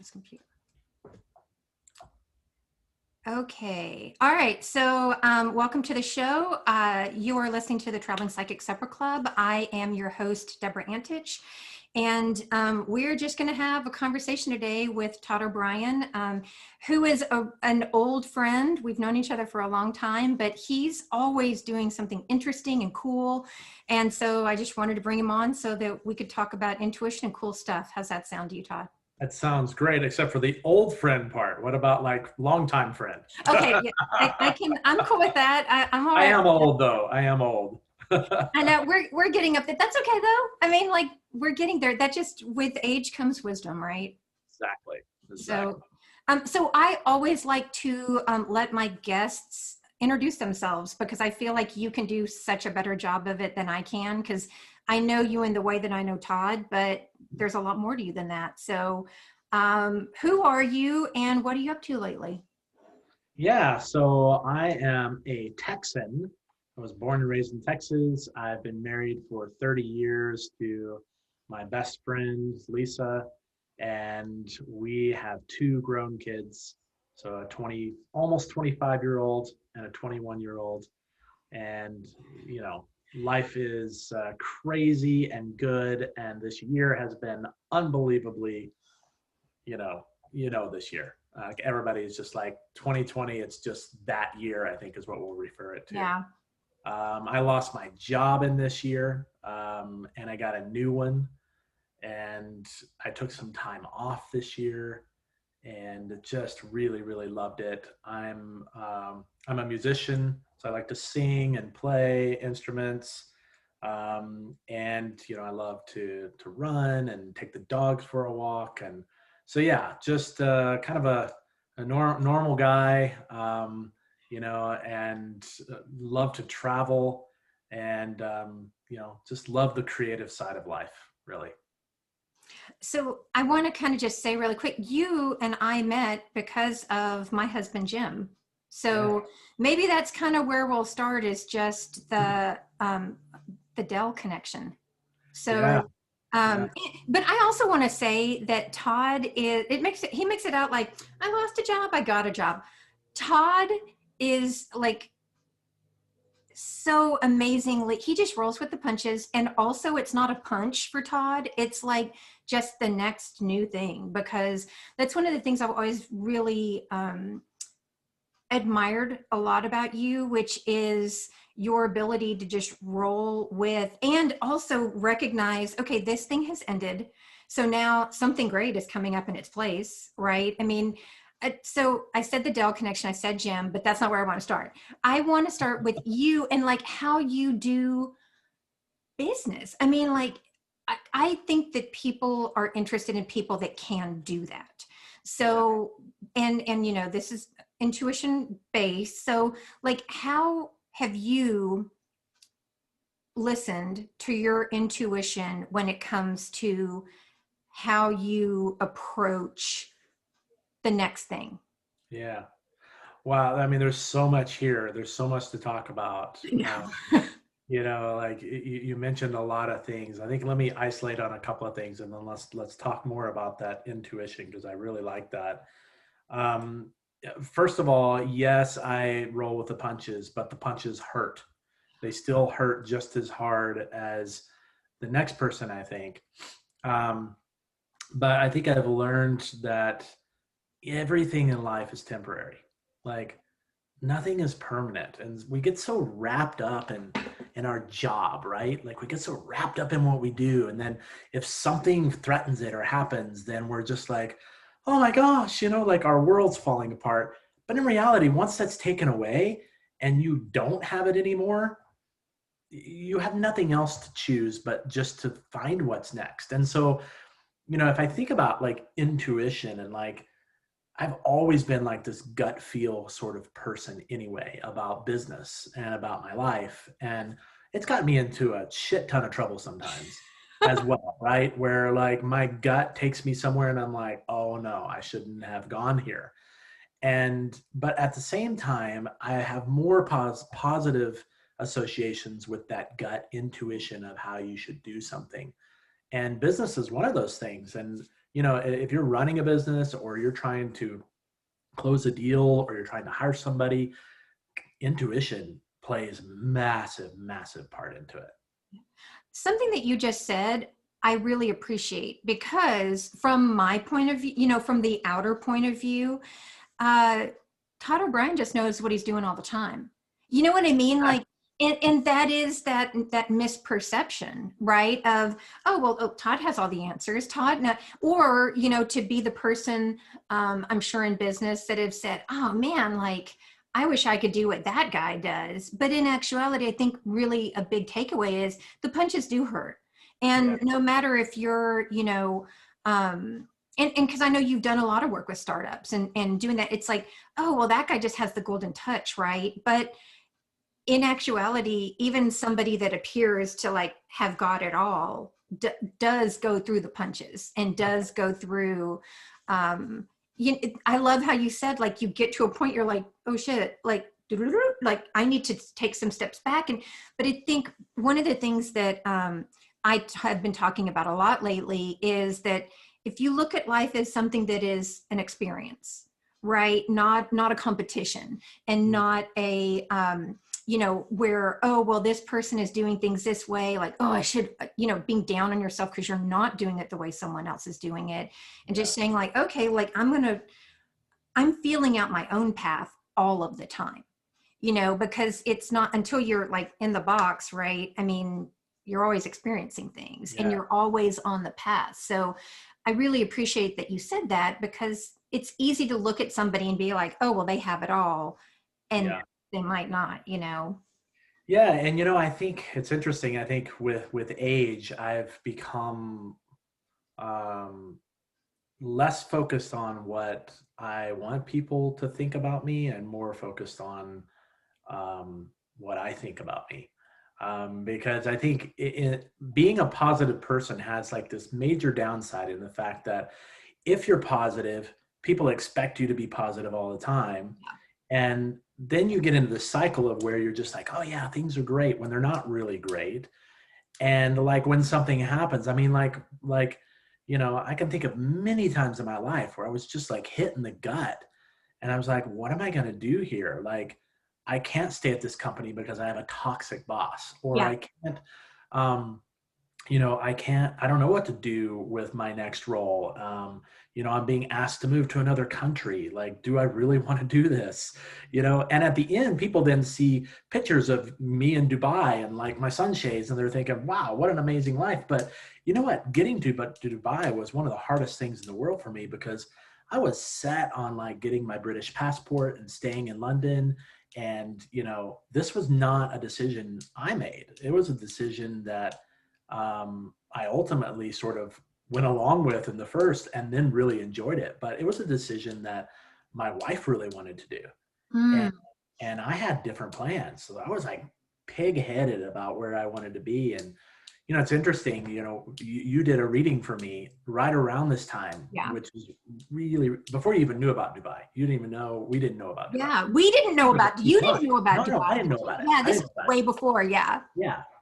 this computer. Okay. All right. So welcome to the show. You are listening to the Traveling Psychic Supper Club. I am your host, Deborah Antich. And we're just going to have a conversation today with Todd Obrien, who is an old friend. We've known each other for a long time, but he's always doing something interesting and cool. And so I just wanted to bring him on so that we could talk about intuition and cool stuff. How's that sound to you, Todd? That sounds great, except for the old friend part. What about like longtime friend? Okay, yeah, I'm cool with that. I'm all right. I am old though. I am old. I know we're getting up there. That's okay though. I mean, like we're getting there. That just with age comes wisdom, right? Exactly. So I always like to let my guests introduce themselves because I feel like you can do such a better job of it than I can because I know you in the way that I know Todd, but there's a lot more to you than that. So who are you and what are you up to lately? Yeah, so I am a Texan. I was born and raised in Texas. I've been married for 30 years to my best friend, Lisa, and we have two grown kids. So a almost 25-year-old and a 21-year-old. And, you know, life is crazy and good. And this year has been unbelievably, this year. Everybody is just like 2020. It's just that year, I think is what we'll refer it to. Yeah. I lost my job in this year, and I got a new one. And I took some time off this year, and just really, really loved it. I'm a musician, so I like to sing and play instruments. And I love to run and take the dogs for a walk. And so yeah, just kind of a normal guy. And love to travel and, just love the creative side of life, really. So I want to kind of just say really quick, you and I met because of my husband, Jim. So maybe that's kind of where we'll start is just the Dell connection. So, but I also want to say that Todd he makes it out like I lost a job, I got a job. Todd is like so amazingly, he just rolls with the punches. And also it's not a punch for Todd. It's like just the next new thing, because that's one of the things I've always really admired a lot about you, which is your ability to just roll with and also recognize, okay, this thing has ended. So now something great is coming up in its place, right? I mean, so I said the Dell connection, I said Jim, but that's not where I want to start. I want to start with you and like how you do business. I mean, like, I think that people are interested in people that can do that. So, and this is intuition based. So like, how have you listened to your intuition when it comes to how you approach the next thing? Yeah. Wow. I mean, there's so much here. There's so much to talk about. Like you mentioned a lot of things. I think let me isolate on a couple of things, and then let's talk more about that intuition, because I really like that. First of all, yes, I roll with the punches, but the punches hurt. They still hurt just as hard as the next person, I think. But I think I've learned that everything in life is temporary. Like nothing is permanent. And we get so wrapped up in our job, right? Like we get so wrapped up in what we do. And then if something threatens it or happens, then we're just like, oh my gosh, like our world's falling apart. But in reality, once that's taken away and you don't have it anymore, you have nothing else to choose but just to find what's next. And so, if I think about like intuition and like, I've always been like this gut feel sort of person anyway about business and about my life. And it's got me into a shit ton of trouble sometimes as well, right? Where like my gut takes me somewhere and I'm like, oh no, I shouldn't have gone here. But at the same time, I have more positive associations with that gut intuition of how you should do something. And business is one of those things. And, if you're running a business or you're trying to close a deal or you're trying to hire somebody, intuition plays massive, massive part into it. Something that you just said, I really appreciate, because from my point of view, from the outer point of view, uh, Todd O'Brien just knows what he's doing all the time. You know what I mean? Like, and that is that misperception, right? Of, oh, well, oh, Todd has all the answers. Todd, or, to be the person, I'm sure in business that have said, oh man, like, I wish I could do what that guy does. But in actuality, I think really a big takeaway is the punches do hurt. Yeah. And no matter if you're, and because I know you've done a lot of work with startups and doing that, it's like, oh, well, that guy just has the golden touch, right? But in actuality, even somebody that appears to like have got it all does go through the punches and does go through, I love how you said, like, you get to a point, you're like, oh shit, like I need to take some steps back. But I think one of the things that I have been talking about a lot lately is that if you look at life as something that is an experience, right? Not a competition, and not a, where, oh, well, this person is doing things this way. Like, oh, I should, being down on yourself because you're not doing it the way someone else is doing it. And just saying like, okay, like I'm feeling out my own path all of the time, because it's not until you're like in the box, right? I mean, you're always experiencing things and you're always on the path. So I really appreciate that you said that, because it's easy to look at somebody and be like, oh, well, they have it all. And they might not, Yeah. And, I think it's interesting. I think with age, I've become less focused on what I want people to think about me and more focused on what I think about me. Because I think being a positive person has like this major downside in the fact that if you're positive, people expect you to be positive all the time. And then you get into the cycle of where you're just like, oh yeah, things are great when they're not really great. And like when something happens, I mean, I can think of many times in my life where I was just like hit in the gut. And I was like, what am I going to do here? Like, I can't stay at this company because I have a toxic boss, or I can't, I don't know what to do with my next role. I'm being asked to move to another country. Like, do I really want to do this? And at the end, people then see pictures of me in Dubai and like my sunshades, and they're thinking, wow, what an amazing life. But you know what? Getting to Dubai was one of the hardest things in the world for me, because I was set on like getting my British passport and staying in London. And, this was not a decision I made. It was a decision that I ultimately sort of went along with in the first and then really enjoyed it. But it was a decision that my wife really wanted to do. And I had different plans. So I was like pig-headed about where I wanted to be. And, it's interesting, you did a reading for me right around this time, which was really before you even knew about Dubai. We didn't know about Dubai. Yeah, we didn't know about, you didn't know about Dubai. No, I didn't know about it. Yeah, this is way before, Yeah.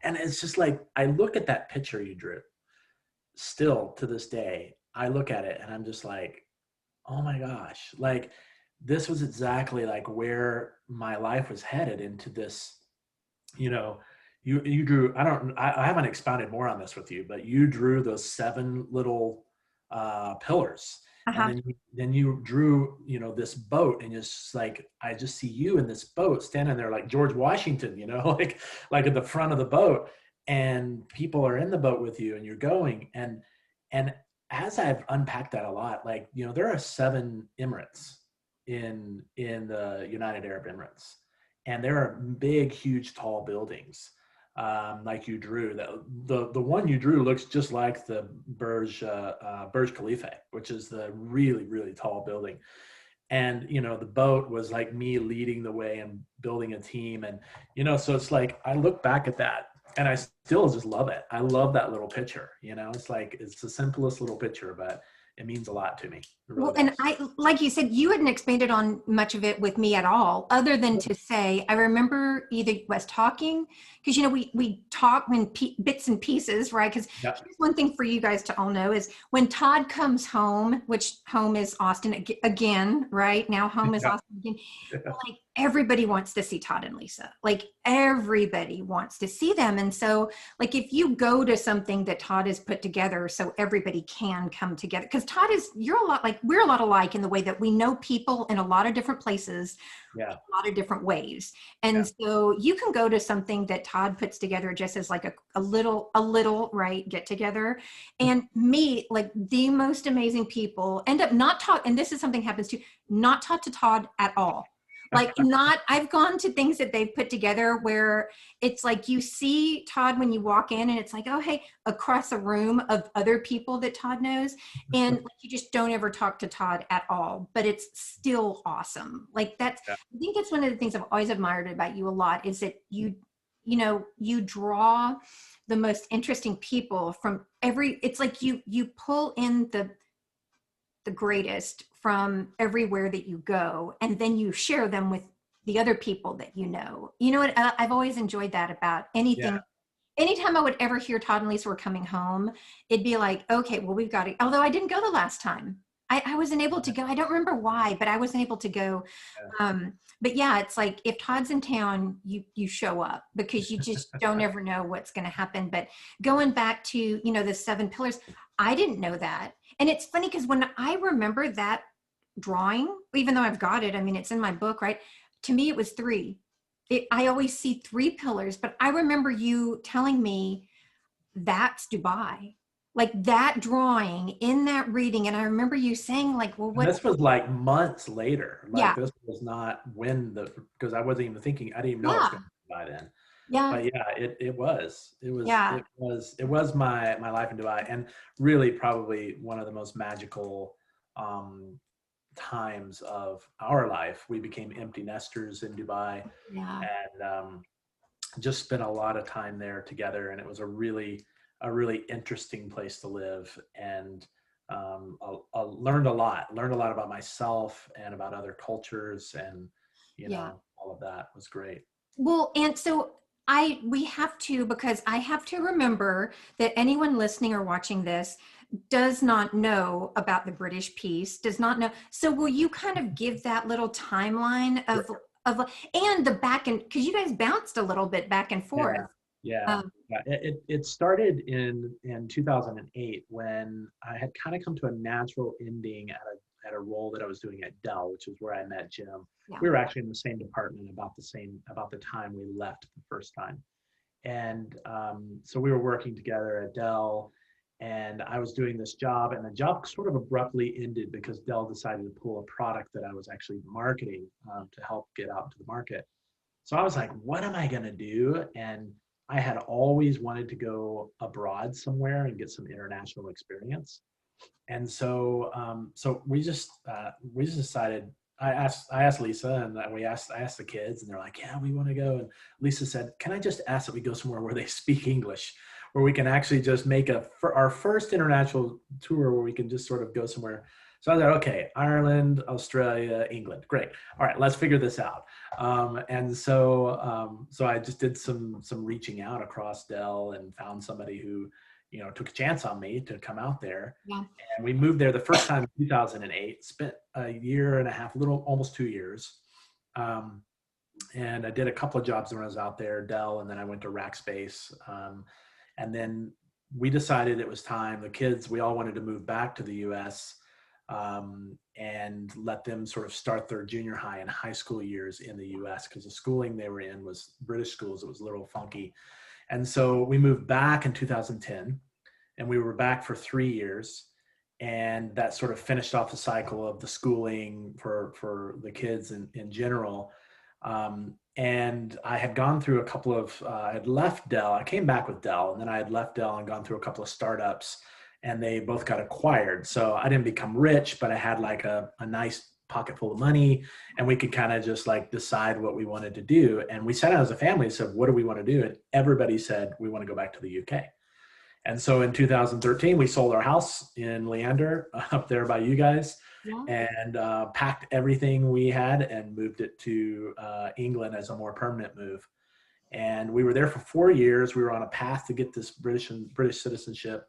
And it's just like, I look at that picture you drew, still to this day, I look at it and I'm just like, oh my gosh, like this was exactly like where my life was headed into this, you drew, I haven't expounded more on this with you, but you drew those 7 little pillars. And then you drew, this boat, and it's like, I just see you in this boat standing there like George Washington, like at the front of the boat, and people are in the boat with you and you're going. And as I've unpacked that a lot, like, there are 7 Emirates in the United Arab Emirates, and there are big, huge, tall buildings. Like you drew, the one you drew looks just like the Burj Khalifa, which is the really, really tall building. And, the boat was like me leading the way and building a team. And, so it's like, I look back at that and I still just love it. I love that little picture, it's like, it's the simplest little picture, but it means a lot to me. It Well, really and does. I, like you said, you hadn't expanded on much of it with me at all, other than to say, I remember either was talking, because, we talk in bits and pieces, right? Because Yeah. here's one thing for you guys to all know is when Todd comes home, which home is Austin again, right? Now home is Yeah. Austin again. Like everybody wants to see Todd and Lisa. Like everybody wants to see them. And so like if you go to something that Todd has put together so everybody can come together, because Todd is, you're a lot like, we're a lot alike in the way that we know people in a lot of different places, Yeah. a lot of different ways. Yeah. And so you can go to something that Todd puts together just as like a little, right, get together, and meet like the most amazing people, end up not talk. And this is something happens to not talk to Todd at all. Like not, I've gone to things that they've put together where it's like you see Todd when you walk in and it's like, oh, hey, across a room of other people that Todd knows. And like, you just don't ever talk to Todd at all, but it's still awesome. Like that's, Yeah. I think that's one of the things I've always admired about you a lot is that you draw the most interesting people from it's like you pull in the greatest from everywhere that you go, and then you share them with the other people that you know. You know what? I've always enjoyed that about Yeah. anything. Anytime I would ever hear Todd and Lisa were coming home, it'd be like, okay, well, we've got to, although I didn't go the last time. I wasn't able to go. I don't remember why, but I wasn't able to go. But yeah, it's like if Todd's in town, you show up because you just don't ever know what's going to happen. But going back to, the 7 pillars, I didn't know that. And it's funny because when I remember that drawing, even though I've got it, I mean, it's in my book, right? To me, it was three. I always see 3 pillars, but I remember you telling me that's Dubai, like that drawing in that reading. And I remember you saying like, well, And what? this was like months later. Like Yeah. this was not because I wasn't even thinking, I didn't even know it was Yeah. going to be by then. Yeah. But yeah, Yeah. it was my life in Dubai, and really probably one of the most magical um, times of our life. We became empty nesters in Dubai, Yeah. and just spent a lot of time there together, and it was a really interesting place to live, and I learned a lot about myself and about other cultures, and Yeah. all of that was great. Well, and so we have to, because I have to remember that anyone listening or watching this does not know about the British piece, does not know. So will you kind of give that little timeline and the back and, because you guys bounced a little bit back and forth. Yeah, yeah. Um, Yeah. It started in 2008 when I had kind of come to a natural ending at a role that I was doing at Dell, which is where I met Jim. yeah. We were actually in the same department about the time we left the first time, and so we were working together at Dell, and I was doing this job, and the job sort of abruptly ended because Dell decided to pull a product that I was actually marketing to help get out into the market. So I was like, what am I going to do? And I had always wanted to go abroad somewhere and get some international experience. And so, we just decided. I asked Lisa, and I asked the kids, and they're like, yeah, we want to go. And Lisa said, can I just ask that we go somewhere where they speak English, where we can actually just make our first international tour, where we can just sort of go somewhere. So I was like, okay, Ireland, Australia, England, great. All right, let's figure this out. So I just did some reaching out across Dell and found somebody who, took a chance on me to come out there. Yeah. And we moved there the first time in 2008, spent a year and a half, almost 2 years. And I did a couple of jobs when I was out there, Dell, and then I went to Rackspace. And then we decided it was time. The kids, we all wanted to move back to the US and let them sort of start their junior high and high school years in the US, because the schooling they were in was British schools. It was a little funky. And so we moved back in 2010, and we were back for 3 years. And that sort of finished off the cycle of the schooling for the kids in general. And I had gone through a couple of, I had left Dell, I came back with Dell, and then I had left Dell and gone through a couple of startups, and they both got acquired. So I didn't become rich, but I had like a nice pocket full of money, and we could kind of just like decide what we wanted to do. And we sat down as a family and said, what do we want to do? And everybody said, we want to go back to the UK. And so in 2013, we sold our house in Leander up there by you guys, Yeah. and packed everything we had and moved it to England as a more permanent move. And we were there for 4 years. We were on a path to get this British citizenship.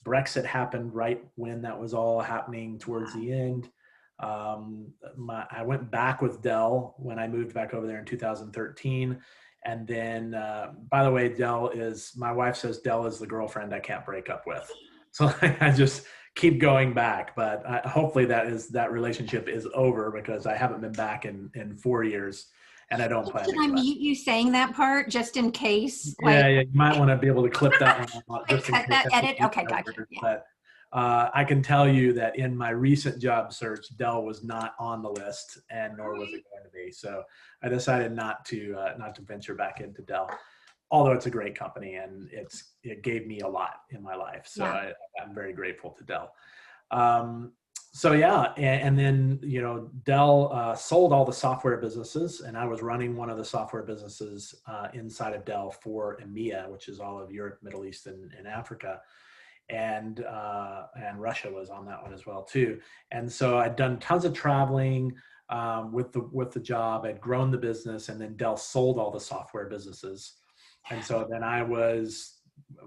Brexit happened right when that was all happening towards the end. I went back with Dell when I moved back over there in 2013. And then, by the way, my wife says Dell is the girlfriend I can't break up with. So I just keep going back, but hopefully that relationship is over, because I haven't been back in 4 years, and I don't plan to Can I go back. mute you saying that part just in case? Yeah, yeah, you might want to be able to clip that one out just in Cut case. that, edit. Okay, gotcha. Yeah. But I can tell you that in my recent job search, Dell was not on the list, and nor was it going to be. So I decided not to venture back into Dell, although it's a great company and it gave me a lot in my life. So Yeah. I'm very grateful to Dell. So yeah, and then Dell sold all the software businesses, and I was running one of the software businesses inside of Dell for EMEA, which is all of Europe, Middle East, and Africa, and Russia was on that one as well too. And so I'd done tons of traveling with the job. I'd grown the business, and then Dell sold all the software businesses, and so then I was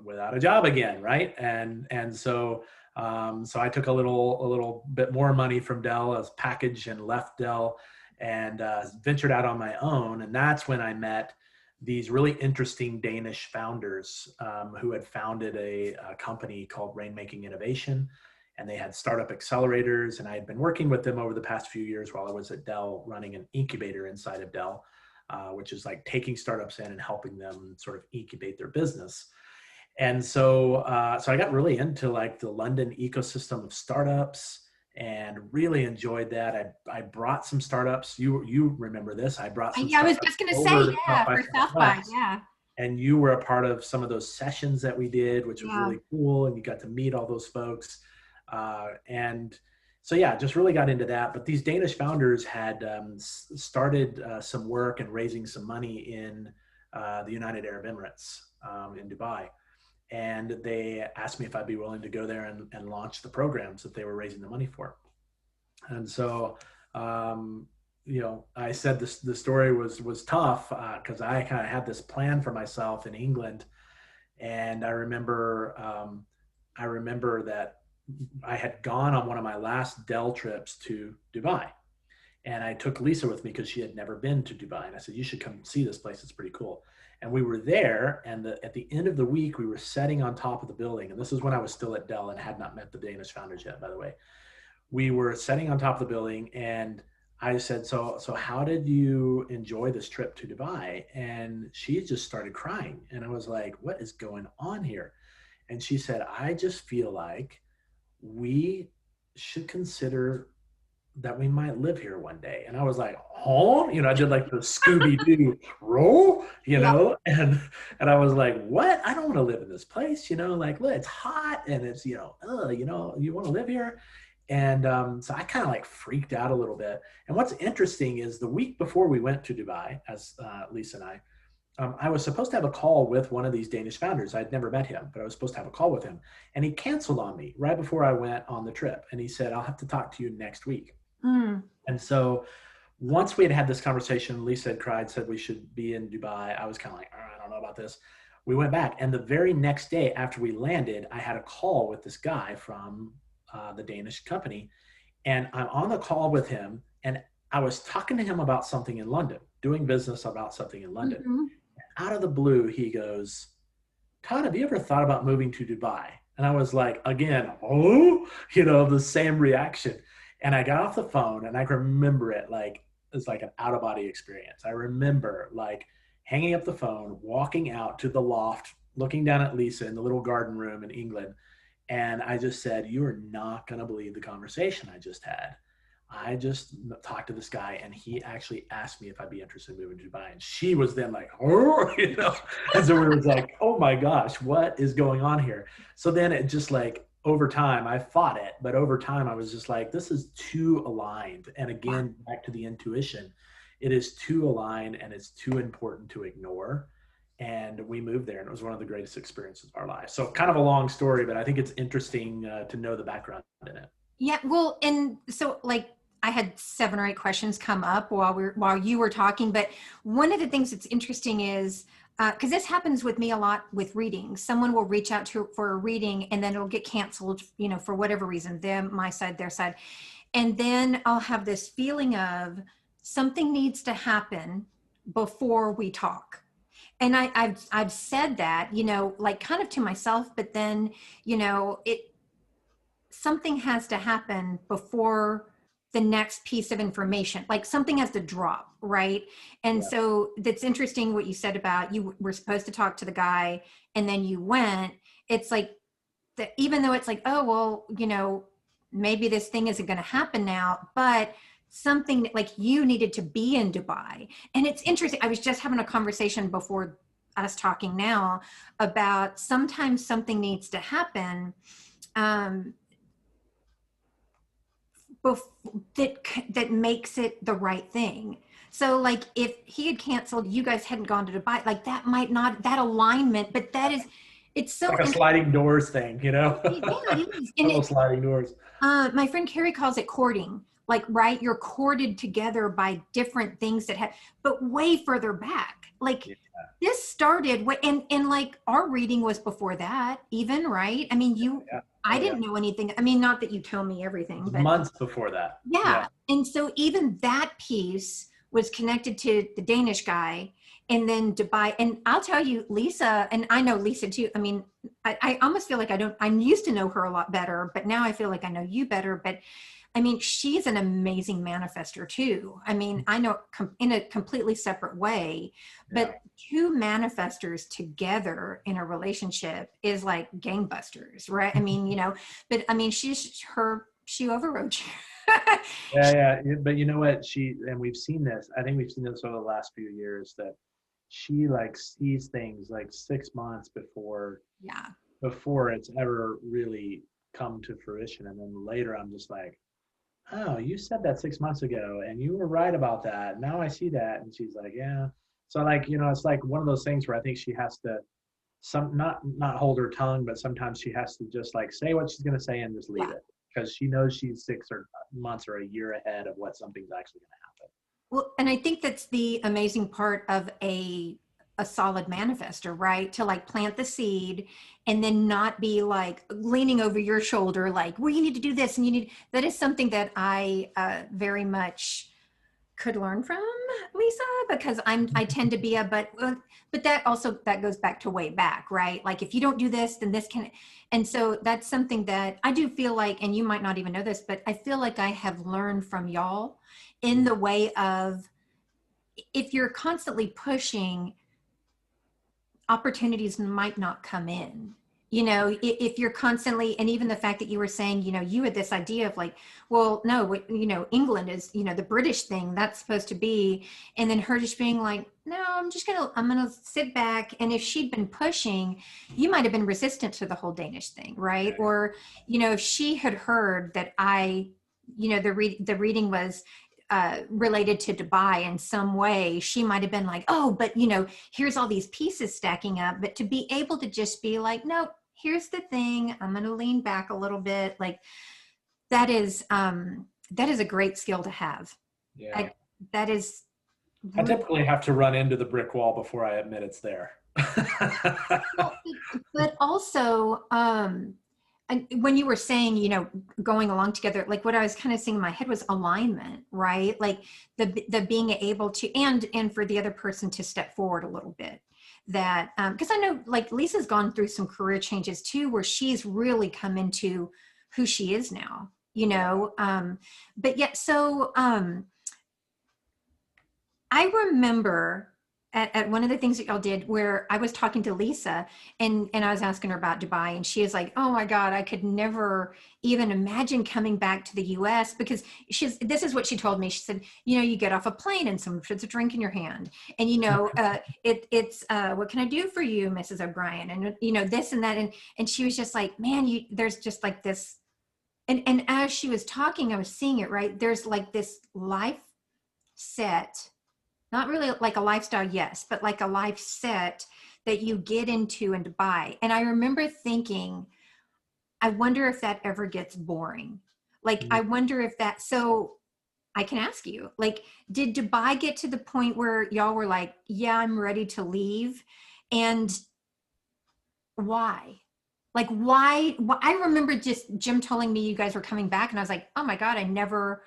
without a job again, right? And so I took a little bit more money from Dell as package and left Dell, and ventured out on my own. And that's when I met these really interesting Danish founders who had founded a company called Rainmaking Innovation, and they had startup accelerators. And I had been working with them over the past few years while I was at Dell, running an incubator inside of Dell, which is like taking startups in and helping them sort of incubate their business. And so I got really into like the London ecosystem of startups, and really enjoyed that. I brought some startups. You remember this? I brought some Yeah, I was startups just going to over say, to South yeah, by for South by, Southwest, yeah. and you were a part of some of those sessions that we did, which was Yeah. really cool. And you got to meet all those folks. And so, yeah, just really got into that. But these Danish founders had started some work and raising some money in the United Arab Emirates, in Dubai. And they asked me if I'd be willing to go there and launch the programs that they were raising the money for. And so, I said the story was tough because I kind of had this plan for myself in England, and I remember that I had gone on one of my last Dell trips to Dubai, and I took Lisa with me because she had never been to Dubai, and I said, "You should come see this place; it's pretty cool." And we were there, and at the end of the week, we were sitting on top of the building, and this is when I was still at Dell and had not met the Danish founders yet, by the way. We were sitting on top of the building, and I said, so how did you enjoy this trip to Dubai? And she just started crying. And I was like, what is going on here? And she said, I just feel like we should consider that we might live here one day. And I was like, oh, I did like the Scooby-Doo roll, Yeah. and I was like, what? I don't want to live in this place, like, look, it's hot, and it's, you want to live here. And so I kind of like freaked out a little bit. And what's interesting is the week before we went to Dubai, as Lisa and I was supposed to have a call with one of these Danish founders. I'd never met him, but I was supposed to have a call with him. And he canceled on me right before I went on the trip. And he said, I'll have to talk to you next week. Mm. And so once we had this conversation, Lisa had cried, said we should be in Dubai. I was kind of like, I don't know about this. We went back. And the very next day after we landed, I had a call with this guy from the Danish company. And I'm on the call with him, and I was talking to him about something in London, doing business about something in London. Mm-hmm. Out of the blue, he goes, Todd, have you ever thought about moving to Dubai? And I was like, again, the same reaction. And I got off the phone, and I can remember it like it's like an out of body experience. I remember like hanging up the phone, walking out to the loft, looking down at Lisa in the little garden room in England. And I just said, you are not going to believe the conversation I just had. I just talked to this guy, and he actually asked me if I'd be interested in moving to Dubai. And she was then like, oh, And so we were like, oh my gosh, what is going on here? So then it just like, over time, I fought it, but over time I was just like, this is too aligned. And again, back to the intuition, it is too aligned and it's too important to ignore. and we moved there, and it was one of the greatest experiences of our lives. So kind of a long story, but I think it's interesting to know the background in it. Yeah, well, and so like I had 7 or 8 questions come up while you were talking, but one of the things that's interesting is because this happens with me a lot with readings. Someone will reach out to for a reading and then it'll get canceled, for whatever reason, them, my side, their side. And then I'll have this feeling of something needs to happen before we talk. And I've said that, like kind of to myself, but then, it something has to happen before the next piece of information, like something has to drop, right? And Yeah. so that's interesting what you said about you were supposed to talk to the guy and then you went. It's like that, even though it's like, oh well, maybe this thing isn't going to happen now, but something like you needed to be in Dubai. And it's interesting, I was just having a conversation before us talking now about sometimes something needs to happen um, that makes it the right thing. So like if he had canceled, you guys hadn't gone to Dubai, like that might not, that alignment, but it's It's so like a sliding doors thing, yeah, it is. And Little sliding doors. my friend Carrie calls it courting. Like, right, you're courted together by different things that have, but way further back. Like Yeah. this started and like our reading was before that, even, right? I mean, Yeah. I Oh, yeah. didn't know anything. I mean, not that you told me It everything, was but months before that. yeah. Yeah. And so even that piece was connected to the Danish guy and then Dubai. And I'll tell you, Lisa, and I know Lisa too. I mean, I almost feel like I used to know her a lot better, but now I feel like I know you better. But I mean, she's an amazing manifester too. I mean, I know in a completely separate way, Yeah. but two manifestors together in a relationship is like gangbusters, right? I mean, but I mean, she overrode you. Yeah. But you know what? And we've seen this. I think we've seen this over the last few years that she like sees things like 6 months Yeah. before it's ever really come to fruition. And then later I'm just like, oh, you said that 6 months ago and you were right about that. Now I see that. And she's like, yeah. So like, it's like one of those things where I think she has to not hold her tongue, but sometimes she has to just like say what she's going to say and just leave Yeah. it because she knows she's 6 months or a year ahead of what something's actually going to happen. Well, and I think that's the amazing part of a solid manifester, right? To like plant the seed and then not be like leaning over your shoulder, like, well, you need to do this and that is something that I very much could learn from Lisa because I tend to be but that goes back to way back, right? Like if you don't do this, then this can, and so that's something that I do feel like, and you might not even know this, but I feel like I have learned from y'all in the way of if you're constantly pushing, opportunities might not come in. If you're constantly, and even the fact that you were saying, you had this idea of like, well, no, England is, the British thing that's supposed to be, and then her just being like, no, I'm gonna sit back. And if she'd been pushing, you might have been resistant to the whole Danish thing, right? Or, if she had heard that the reading was related to Dubai in some way, she might have been like, oh, but here's all these pieces stacking up. But to be able to just be like, no, here's the thing, I'm going to lean back a little bit. Like that is a great skill to have. Yeah. That is I really, typically have to run into the brick wall before I admit it's there. well, but also, and when you were saying, going along together, like what I was kind of seeing in my head was alignment, right? Like the being able to, and for the other person to step forward a little bit. That because I know like Lisa's gone through some career changes too, where she's really come into who she is now, but yet so I remember at one of the things that y'all did where I was talking to Lisa and I was asking her about Dubai and she is like, oh my God, I could never even imagine coming back to the US because this is what she told me. She said, you get off a plane and someone puts a drink in your hand and, it's what can I do for you, Mrs. O'Brien? And, this and that. And she was just like, man, there's just like this. And as she was talking, I was seeing it, right? There's like this life set, not really like a lifestyle, yes, but like a life set that you get into in Dubai. And I remember thinking, I wonder if that ever gets boring. Like, I wonder if that, so I can ask you, like, did Dubai get to the point where y'all were like, yeah, I'm ready to leave? And why? Like, why? I remember just Jim telling me you guys were coming back, and I was like, oh my God, I never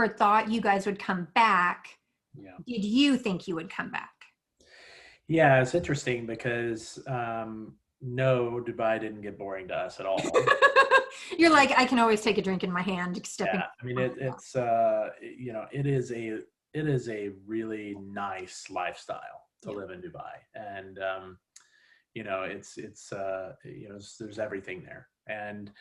thought you guys would come back. Yeah. Did you think you would come back? Yeah, it's interesting because no, Dubai didn't get boring to us at all. You're like, I can always take a drink in my hand, stepping. Yeah, I mean it is a really nice lifestyle to Yeah. live in Dubai, and there's everything there, and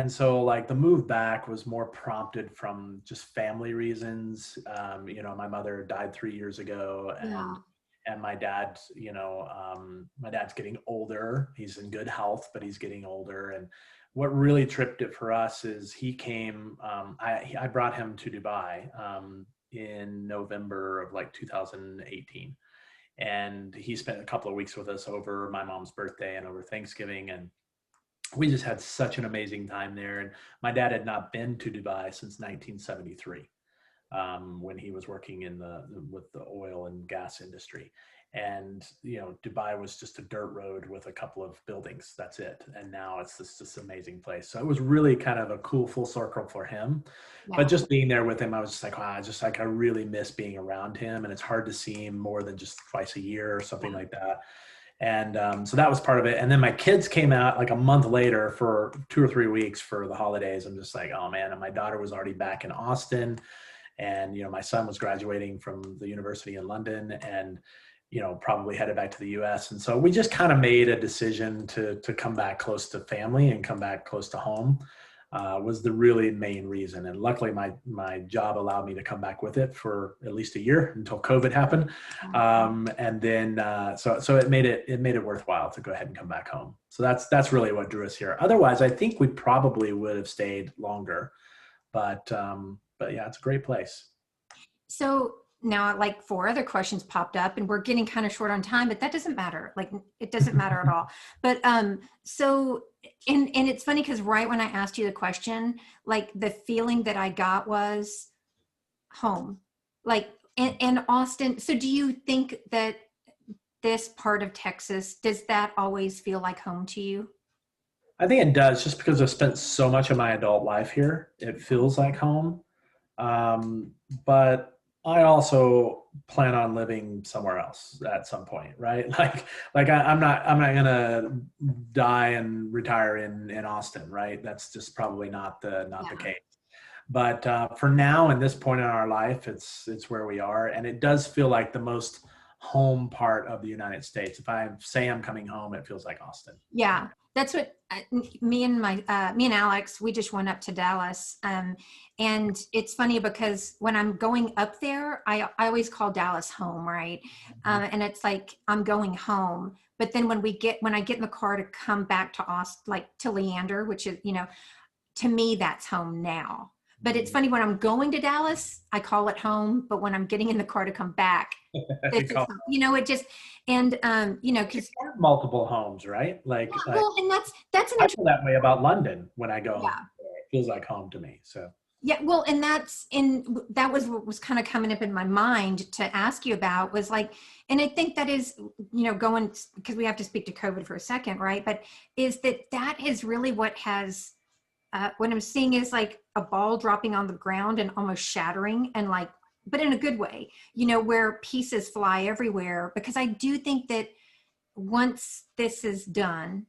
so like the move back was more prompted from just family reasons. My mother died 3 years ago, Yeah. and my dad, my dad's getting older. He's in good health, but he's getting older. And what really tripped it for us is he came. I brought him to Dubai in November of like 2018, and he spent a couple of weeks with us over my mom's birthday and over Thanksgiving, and we just had such an amazing time there. And my dad had not been to Dubai since 1973, when he was working with the oil and gas industry. And Dubai was just a dirt road with a couple of buildings. That's it. And now it's this amazing place. So it was really kind of a cool full circle for him. But Yeah. just being there with him, I was just like, wow, I really miss being around him. And it's hard to see him more than just twice a year or something like that. And so that was part of it. And then my kids came out like a month later for 2 or 3 weeks for the holidays. I'm just like, oh man. And my daughter was already back in Austin. And, my son was graduating from the university in London and, probably headed back to the US. And so we just kind of made a decision to come back close to family and come back close to home, was the really main reason. And luckily my job allowed me to come back with it for at least a year until COVID happened. And then, so it made it worthwhile to go ahead and come back home. So that's really what drew us here. Otherwise, I think we probably would have stayed longer, but yeah, it's a great place. So now like 4 other questions popped up, and we're getting kind of short on time, but that doesn't matter. Like, it doesn't matter at all. But so and it's funny because right when I asked you the question, like the feeling that I got was home. Like, and Austin. So do you think that this part of Texas, does that always feel like home to you? I think it does, just because I've spent so much of my adult life here. It feels like home. Um, but I also plan on living somewhere else at some point, right? I'm not gonna die and retire in Austin, right? That's just probably not the Yeah. case. But for now, in this point in our life, it's where we are, and it does feel like the most home part of the United States. If I say I'm coming home, it feels like Austin. Yeah, that's what me and Alex, we just went up to Dallas. And it's funny because when I'm going up there, I always call Dallas home, right? And it's like, I'm going home. But then when I get in the car to come back to Austin, like to Leander, which is, to me, that's home now. But it's funny, when I'm going to Dallas, I call it home. But when I'm getting in the car to come back, this is, it just, and, because, Multiple homes, right? well, and that's an I feel that way about London when I go home. yeah. It feels like home to me. So Yeah, well, and that was what was kind of coming up in my mind to ask you about, was like, and I think that is, going, because we have to speak to COVID for a second, right? But is that is really what has, what I'm seeing is like a ball dropping on the ground and almost shattering, and like, but in a good way, where pieces fly everywhere. Because I do think that once this is done,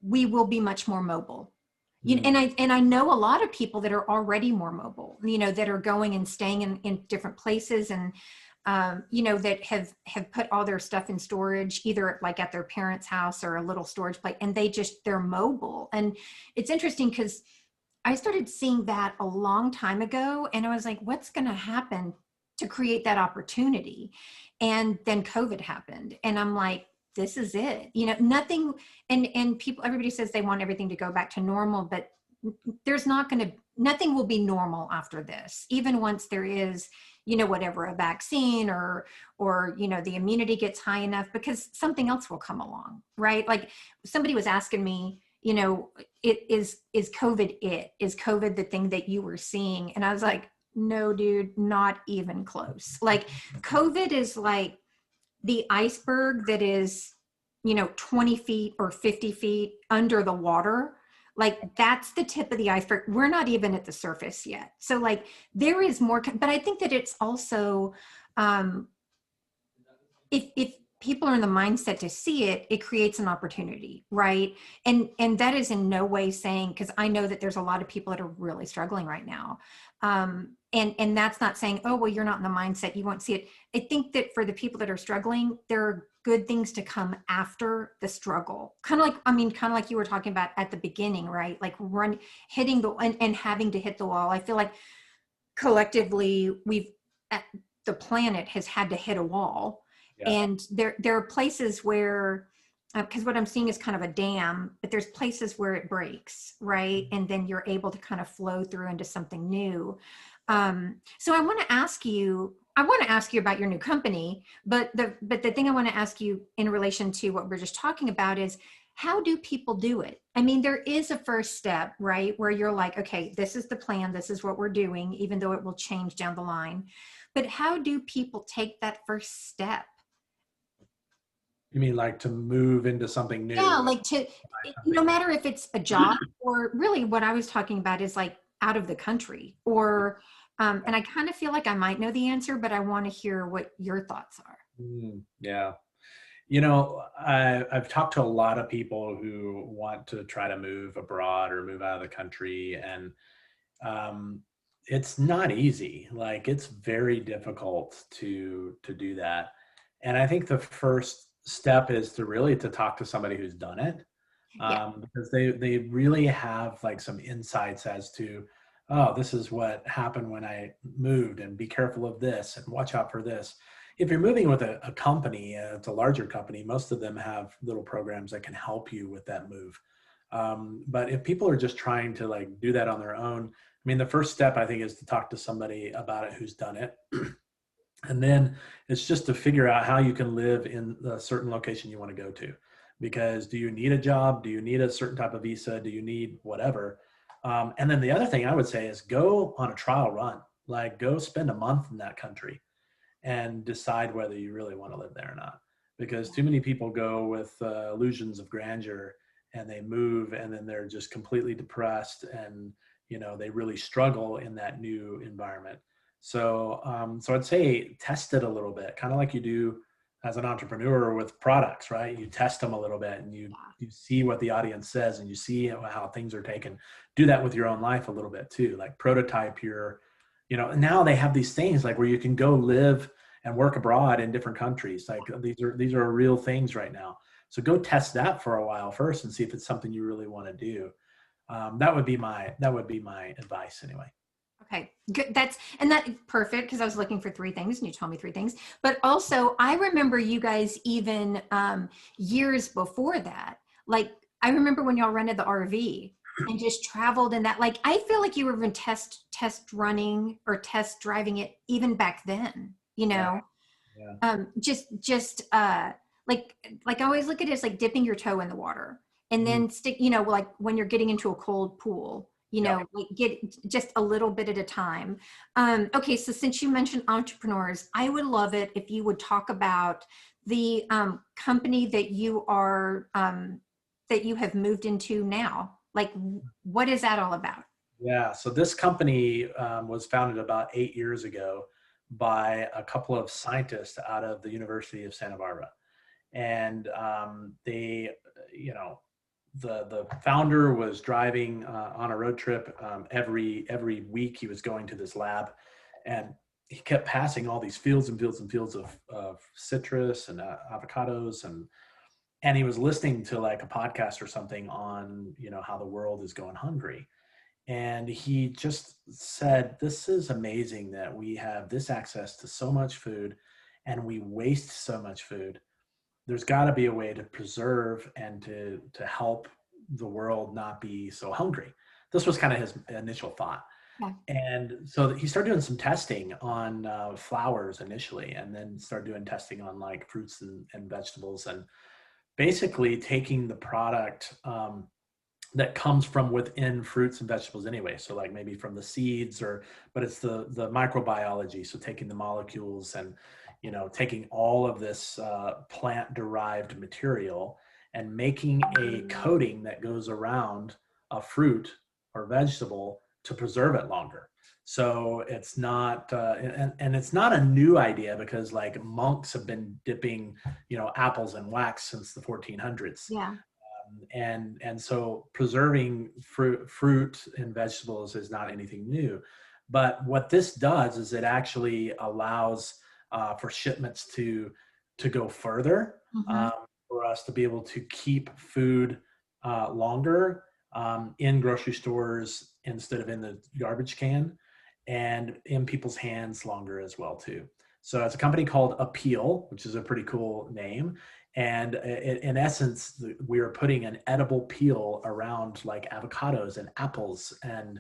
we will be much more mobile. And I know a lot of people that are already more mobile, that are going and staying in different places, and that have put all their stuff in storage, either like at their parents' house or a little storage place, and they're mobile. And it's interesting because I started seeing that a long time ago, and I was like, what's going to happen to create that opportunity? And then COVID happened, and I'm like, this is it. Nothing, and everybody says they want everything to go back to normal, but nothing will be normal after this. Even once there is, whatever, a vaccine or the immunity gets high enough, because something else will come along, right? Like somebody was asking me, is COVID is COVID the thing that you were seeing? And I was like, no, dude, not even close. Like COVID is like the iceberg that is, 20 feet or 50 feet under the water. Like that's the tip of the iceberg. We're not even at the surface yet. So like there is more, but I think that it's also, um, if people are in the mindset to see it, it creates an opportunity, right? And that is in no way saying, because I know that there's a lot of people that are really struggling right now. And that's not saying, oh, well, you're not in the mindset, you won't see it. I think that for the people that are struggling, there are good things to come after the struggle. Kind of like you were talking about at the beginning, right? Like hitting and having to hit the wall. I feel like collectively the planet has had to hit a wall. Yeah. And there are places where, because what I'm seeing is kind of a dam, but there's places where it breaks, right? And then you're able to kind of flow through into something new. So I want to ask you about your new company, but the thing I want to ask you in relation to what we're just talking about is, how do people do it? I mean, there is a first step, right? Where you're like, okay, this is the plan, this is what we're doing, even though it will change down the line. But how do people take that first step? You mean like to move into something Yeah, new? like no matter if it's a job, or really what I was talking about is like out of the country, or, and I kind of feel like I might know the answer, but I want to hear what your thoughts are. Yeah. I've talked to a lot of people who want to try to move abroad or move out of the country, and um, it's not easy. Like it's very difficult to do that. And I think the first step is to talk to somebody who's done it, Yeah. because they really have like some insights as to, oh, this is what happened when I moved, and be careful of this and watch out for this. If you're moving with a company, it's a larger company, most of them have little programs that can help you with that move. But if people are just trying to like do that on their own, I mean, the first step I think is to talk to somebody about it who's done it. And then it's just to figure out how you can live in a certain location you want to go to. Because do you need a job? Do you need a certain type of visa? Do you need whatever? And then the other thing I would say is go on a trial run. Like go spend a month in that country and decide whether you really want to live there or not. Because too many people go with illusions of grandeur, and they move and then they're just completely depressed, and they really struggle in that new environment. So I'd say test it a little bit, kind of like you do as an entrepreneur with products, right? You test them a little bit, and you see what the audience says, and you see how things are taken. Do that with your own life a little bit too, like prototype your, now they have these things like where you can go live and work abroad in different countries. Like these are real things right now. So go test that for a while first and see if it's something you really want to do. That would be my advice anyway. Okay, good. That's perfect, because I was looking for three things and you told me three things. But also, I remember you guys even years before that. Like I remember when y'all rented the RV and just traveled in that. Like I feel like you were even test running or test driving it even back then. Yeah. Yeah. Just like I always look at it as like dipping your toe in the water, and Mm, then stick, like when you're getting into a cold pool, yep. like get just a little bit at a time. Okay, so since you mentioned entrepreneurs, I would love it if you would talk about the company that that you have moved into now. Like, what is that all about? Yeah. So this company was founded about 8 years ago by a couple of scientists out of the University of Santa Barbara. And they, you know, the founder was driving on a road trip every week. He was going to this lab, and he kept passing all these fields and fields and fields of citrus and avocados, and he was listening to like a podcast or something on how the world is going hungry. And he just said, this is amazing that we have this access to so much food and we waste so much food. There's got to be a way to preserve and to help the world not be so hungry. This was kind of his initial thought. Yeah. And so he started doing some testing on flowers initially, and then started doing testing on like fruits and vegetables, and basically taking the product that comes from within fruits and vegetables anyway. So like maybe from the seeds, but it's the microbiology. So taking the molecules and, taking all of this plant derived material and making a coating that goes around a fruit or vegetable to preserve it longer. So it's not, and it's not a new idea, because like monks have been dipping, apples in wax since the 1400s. Yeah. And so preserving fruit and vegetables is not anything new. But what this does is it actually allows for shipments to go further, Hmm. for us to be able to keep food longer in grocery stores instead of in the garbage can, and in people's hands longer as well too. So it's a company called Appeal, which is a pretty cool name. And in essence, we are putting an edible peel around like avocados and apples and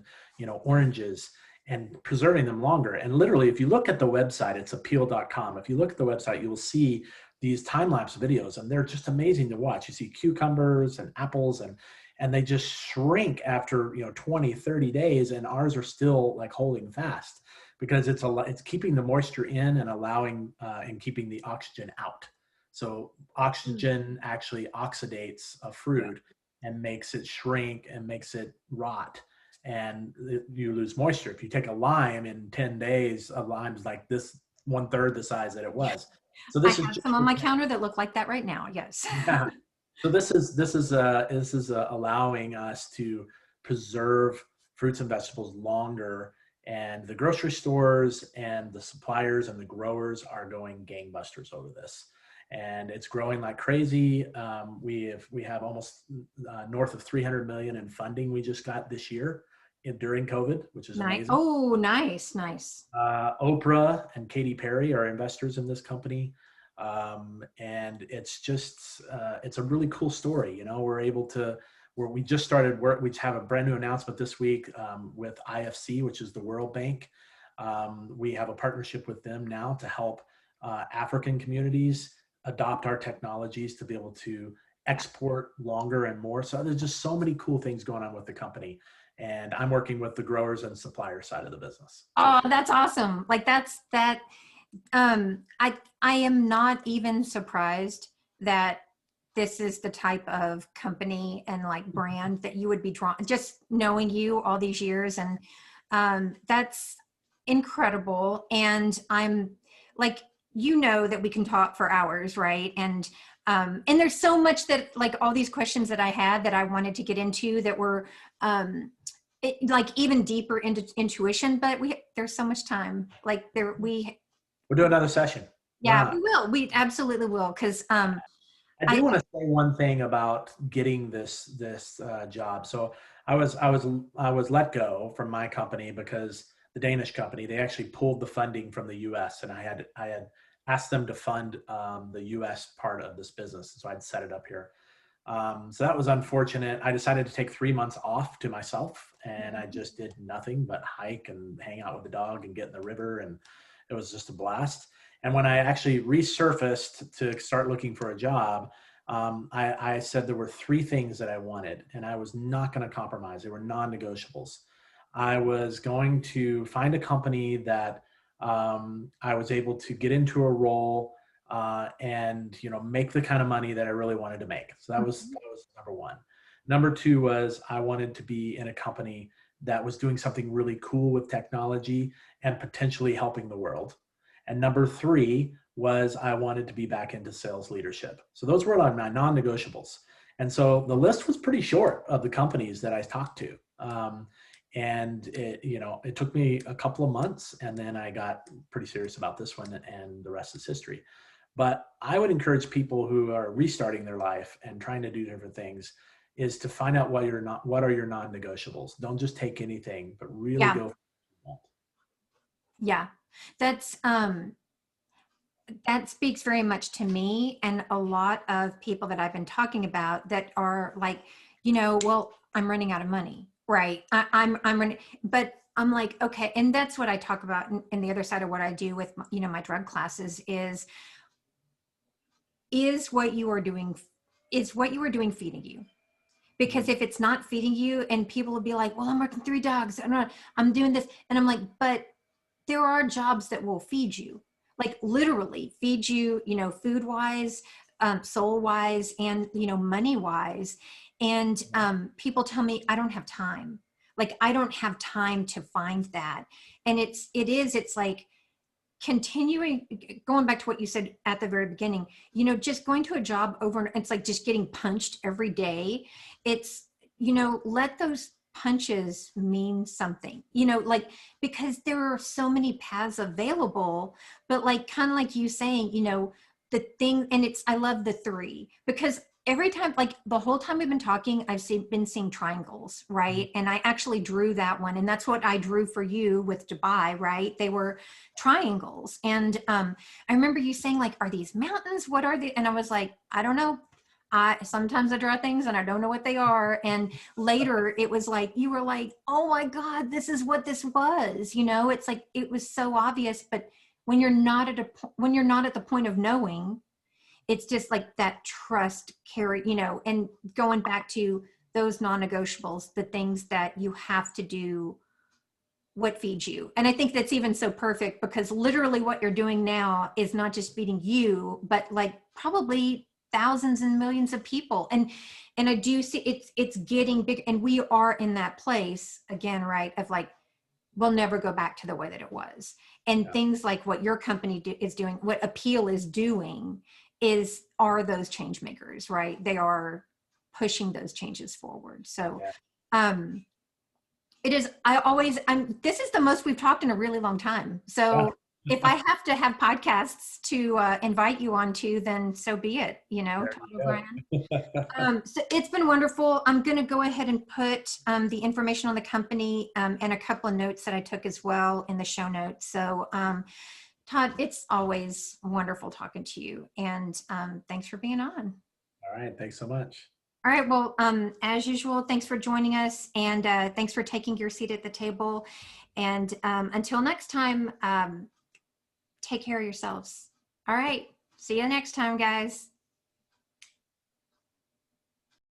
oranges, and preserving them longer. And literally, if you look at the website, it's appeal.com. If you look at the website, you will see these time-lapse videos, and they're just amazing to watch. You see cucumbers and apples, and they just shrink after 20, 30 days, and ours are still like holding fast, because it's keeping the moisture in and allowing and keeping the oxygen out. So oxygen actually oxidates a fruit and makes it shrink and makes it rot, and you lose moisture. If you take a lime in 10 days, a lime's like this, 1/3 the size that it was. So I this is have just, some on my counter that look like that right now. Yes. yeah. So this is allowing us to preserve fruits and vegetables longer, and the grocery stores and the suppliers and the growers are going gangbusters over this, and it's growing like crazy. We have almost north of 300 million in funding we just got this year during COVID, which is Nice. amazing. Oh, nice, nice. Oprah and Katy Perry are investors in this company. And it's just, it's a really cool story. We're able to, where we just started work, we have a brand new announcement this week with IFC, which is the World Bank. We have a partnership with them now to help African communities adopt our technologies to be able to export longer and more. So there's just so many cool things going on with the company. And I'm working with the growers and supplier side of the business. Oh, that's awesome. Like that. I am not even surprised that this is the type of company and like brand that you would be drawn, just knowing you all these years. And that's incredible. And I'm like, that we can talk for hours, right? And there's so much that, like, all these questions that I had that I wanted to get into that were like even deeper into intuition, but there's so much time. Like We'll do another session. Why yeah, not? we will. We absolutely will. Because I I do want to say one thing about getting this job. So I was let go from my company because the Danish company, they actually pulled the funding from the U.S. and I had asked them to fund the U.S. part of this business, so I'd set it up here. So that was unfortunate. I decided to take 3 months off to myself, and I just did nothing but hike and hang out with the dog and get in the river, and it was just a blast. And when I actually resurfaced to start looking for a job, I said there were 3 things that I wanted, and I was not going to compromise. They were non-negotiables. I was going to find a company that I was able to get into a role and make the kind of money that I really wanted to make. So that was number 1. Number 2 was I wanted to be in a company that was doing something really cool with technology and potentially helping the world. And number 3 was I wanted to be back into sales leadership. So those were my non-negotiables. And so the list was pretty short of the companies that I talked to. And it took me a couple of months, and then I got pretty serious about this one, and the rest is history. But I would encourage people who are restarting their life and trying to do different things is to find out what are your non-negotiables. Don't just take anything, but really yeah, go. yeah. That's that speaks very much to me and a lot of people that I've been talking about that are like, well, I'm running out of money, right? I'm running, but I'm like, okay. And that's what I talk about in the other side of what I do with, you know, my drug classes is what you are doing, is what you are doing feeding you? Because if it's not feeding you, and people will be like, well, I'm working 3 dogs, I'm doing this. And I'm like, but there are jobs that will feed you, like literally feed you, you know, food wise, soul wise, and, you know, money wise. And people tell me I don't have time. Like, I don't have time to find that. And it's like, continuing, going back to what you said at the very beginning, you know, just going to a job over and it's like just getting punched every day. It's, you know, let those punches mean something, you know, like, because there are so many paths available, but like, kind of like you saying, you know, the thing, and it's, I love the 3, because every time, like the whole time we've been talking, been seeing triangles, right? And I actually drew that one, and that's what I drew for you with Dubai, right? They were triangles. And I remember you saying like, are these mountains? What are they? And I was like, I don't know. Sometimes I draw things and I don't know what they are. And later it was like, you were like, oh my God, this is what this was. You know, it's like, it was so obvious, but when you're not when you're not at the point of knowing, it's just like that trust carry, you know, and going back to those non-negotiables, the things that you have to do, what feeds you. And I think that's even so perfect, because literally what you're doing now is not just feeding you, but like probably thousands and millions of people. And I do see it's getting big, and we are in that place again, right? Of like, we'll never go back to the way that it was. And things like what your company is doing, what Appeal is doing, are those change makers, right? They are pushing those changes forward. So it is, this is the most we've talked in a really long time. So if I have to have podcasts to invite you onto, then so be it, you know, Todd Obrien. So it's been wonderful. I'm going to go ahead and put the information on the company and a couple of notes that I took as well in the show notes. So Todd, it's always wonderful talking to you, and thanks for being on. All right. Thanks so much. All right. Well, as usual, thanks for joining us, and thanks for taking your seat at the table. And until next time, take care of yourselves. All right. See you next time, guys.